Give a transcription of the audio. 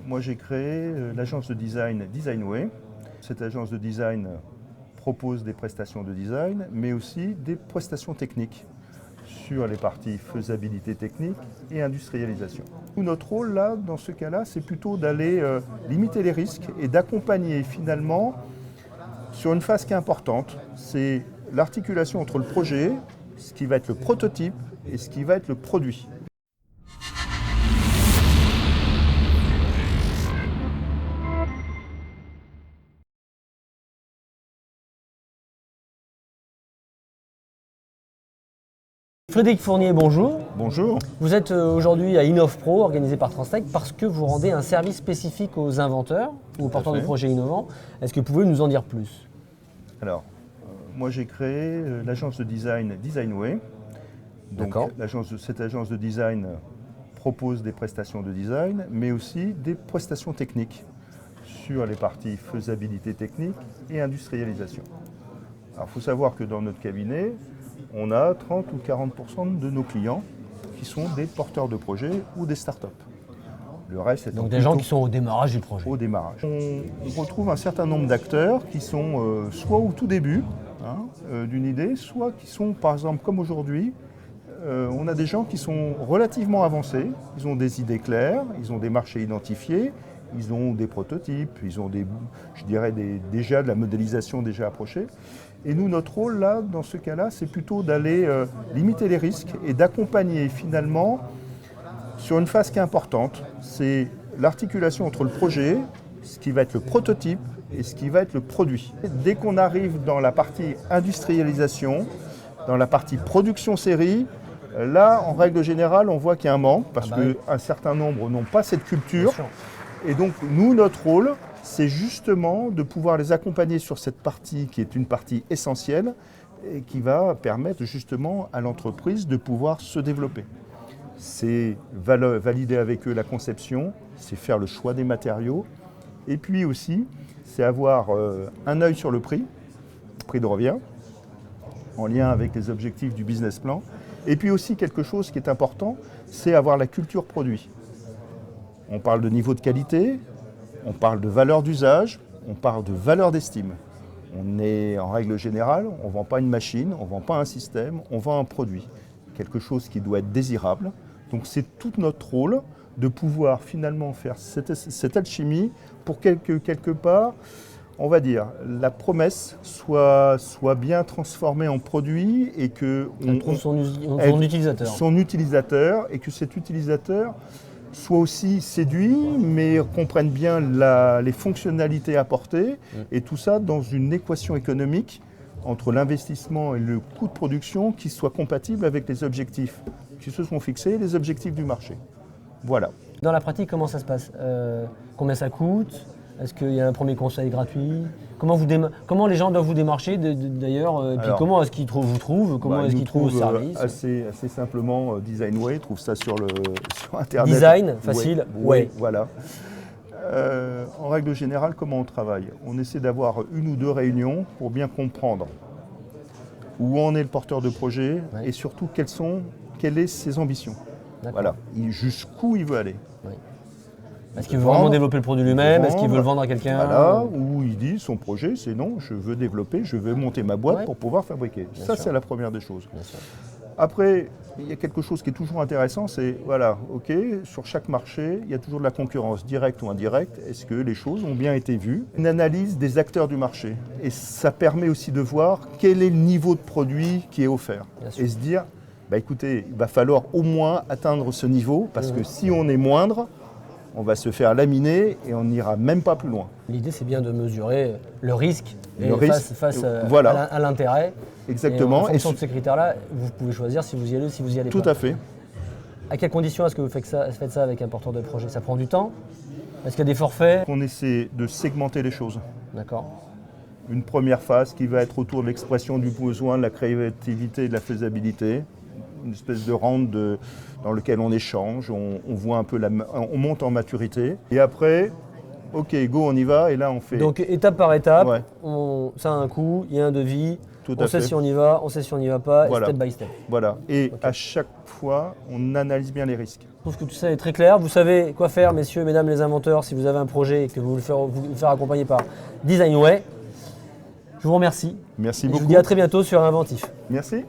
moi j'ai créé l'agence de design Designway. Cette agence de design propose des prestations de design, mais aussi des prestations techniques sur les parties faisabilité technique et industrialisation. Notre rôle là, dans ce cas-là, c'est plutôt d'aller limiter les risques et d'accompagner finalement sur une phase qui est importante. C'est l'articulation entre le projet, ce qui va être le prototype et ce qui va être le produit. Frédéric Fournier, bonjour. Bonjour. Vous êtes aujourd'hui à InnovPro, organisé par Transtech, parce que vous rendez un service spécifique aux inventeurs ou aux porteurs de projets innovants. Est-ce que vous pouvez nous en dire plus? Alors, moi j'ai créé l'agence de design Designway. D'accord. Cette agence de design propose des prestations de design, mais aussi des prestations techniques sur les parties faisabilité technique et industrialisation. Alors, il faut savoir que dans notre cabinet, on a 30 ou 40% de nos clients qui sont des porteurs de projets ou des startups. Le reste est Donc des gens qui sont au démarrage du projet. Au démarrage. On retrouve un certain nombre d'acteurs qui sont soit au tout début d'une idée, soit qui sont, par exemple, comme aujourd'hui, on a des gens qui sont relativement avancés, ils ont des idées claires, ils ont des marchés identifiés, ils ont des prototypes, ils ont déjà de la modélisation déjà approchée. Et nous, notre rôle là, dans ce cas-là, c'est plutôt d'aller limiter les risques et d'accompagner finalement sur une phase qui est importante. C'est l'articulation entre le projet, ce qui va être le prototype et ce qui va être le produit. Dès qu'on arrive dans la partie industrialisation, dans la partie production série, là, en règle générale, on voit qu'il y a un manque parce qu'un certain nombre n'ont pas cette culture. Et donc, nous, notre rôle, c'est justement de pouvoir les accompagner sur cette partie qui est une partie essentielle et qui va permettre justement à l'entreprise de pouvoir se développer. C'est valider avec eux la conception, c'est faire le choix des matériaux et puis aussi, c'est avoir un œil sur le prix de revient, en lien avec les objectifs du business plan. Et puis aussi quelque chose qui est important, c'est avoir la culture produit. On parle de niveau de qualité, on parle de valeur d'usage, on parle de valeur d'estime. On est, en règle générale, on ne vend pas une machine, on ne vend pas un système, on vend un produit. Quelque chose qui doit être désirable. Donc c'est tout notre rôle de pouvoir finalement faire cette alchimie pour quelque part, on va dire, la promesse soit bien transformée en produit et que on trouve son utilisateur et que cet utilisateur soit aussi séduit, mais comprenne bien les fonctionnalités apportées, et tout ça dans une équation économique entre l'investissement et le coût de production qui soit compatible avec les objectifs qui se sont fixés, les objectifs du marché. Voilà. Dans la pratique, comment ça se passe? Combien ça coûte? Est-ce qu'il y a un premier conseil gratuit? Comment les gens doivent vous démarcher d'ailleurs? Et puis comment est-ce qu'ils vous trouvent? Comment est-ce qu'ils trouvent vos services? Assez simplement, Designway, trouve ça sur Internet. Design, facile, ouais. Voilà. En règle générale, comment on travaille? On essaie d'avoir une ou deux réunions pour bien comprendre où en est le porteur de projet et surtout quelles sont ses ambitions. Voilà. Jusqu'où il veut aller. Oui. Est-ce qu'il veut vraiment développer le produit lui-même? Est-ce qu'il veut le vendre à quelqu'un? Voilà, où il dit son projet, c'est non, je veux développer, je veux monter ma boîte pour pouvoir fabriquer. Ça, c'est la première des choses. Après, il y a quelque chose qui est toujours intéressant, c'est, voilà, ok, sur chaque marché, il y a toujours de la concurrence, directe ou indirecte. Est-ce que les choses ont bien été vues? Une analyse des acteurs du marché. Et ça permet aussi de voir quel est le niveau de produit qui est offert. Et se dire, écoutez, il va falloir au moins atteindre ce niveau, parce que si on est moindre, on va se faire laminer et on n'ira même pas plus loin. L'idée, c'est bien de mesurer le risque face à l'intérêt. Exactement. Et en fonction de ces critères-là, vous pouvez choisir si vous y allez ou si vous y allez pas. Tout à fait. À quelles conditions est-ce que vous faites ça avec un porteur de projet? Ça prend du temps? Est-ce qu'il y a des forfaits? On essaie de segmenter les choses. D'accord. Une première phase qui va être autour de l'expression du besoin, de la créativité et de la faisabilité. Une espèce de round dans lequel on échange, on voit un peu, on monte en maturité. Et après, ok, go, on y va, et là on fait... Donc étape par étape, ça a un coût, il y a un devis, on sait si on y va, on sait si on n'y va pas, voilà. Et step by step. Voilà, et à chaque fois, on analyse bien les risques. trouve que tout ça est très clair. Vous savez quoi faire, messieurs, mesdames les inventeurs, si vous avez un projet et que vous voulez vous faire accompagner par Designway. Je vous remercie. Merci Et beaucoup. je vous dis à très bientôt sur Inventif. Merci.